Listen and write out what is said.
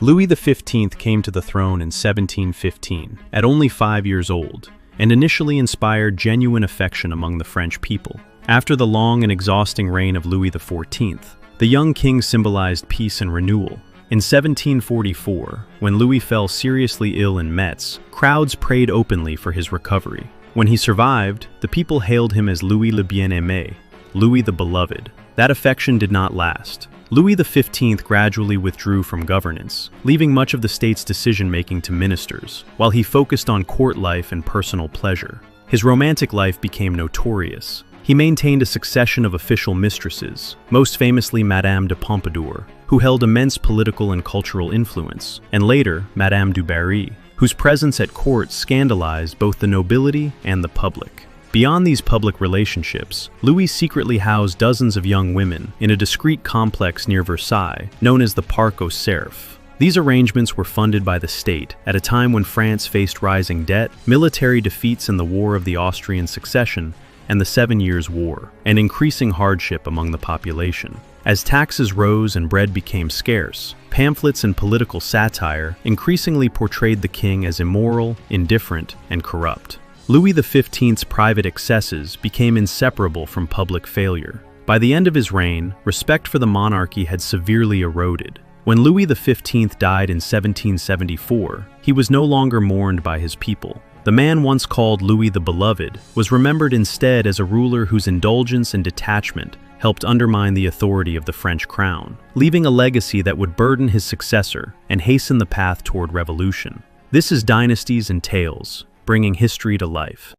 Louis XV came to the throne in 1715, at only 5 years old, and initially inspired genuine affection among the French people. After the long and exhausting reign of Louis XIV, the young king symbolized peace and renewal. In 1744, when Louis fell seriously ill in Metz, crowds prayed openly for his recovery. When he survived, the people hailed him as Louis le Bien-Aimé, Louis the Beloved. That affection did not last. Louis XV gradually withdrew from governance, leaving much of the state's decision-making to ministers, while he focused on court life and personal pleasure. His romantic life became notorious. He maintained a succession of official mistresses, most famously Madame de Pompadour, who held immense political and cultural influence, and later Madame du Barry, whose presence at court scandalized both the nobility and the public. Beyond these public relationships, Louis secretly housed dozens of young women in a discreet complex near Versailles, known as the Parc aux Cerfs. These arrangements were funded by the state at a time when France faced rising debt, military defeats in the War of the Austrian Succession, and the 7 Years' War, and increasing hardship among the population. As taxes rose and bread became scarce, pamphlets and political satire increasingly portrayed the king as immoral, indifferent, and corrupt. Louis XV's private excesses became inseparable from public failure. By the end of his reign, respect for the monarchy had severely eroded. When Louis XV died in 1774, he was no longer mourned by his people. The man once called Louis the Beloved was remembered instead as a ruler whose indulgence and detachment helped undermine the authority of the French crown, leaving a legacy that would burden his successor and hasten the path toward revolution. This is Dynasties and Tales, bringing history to life.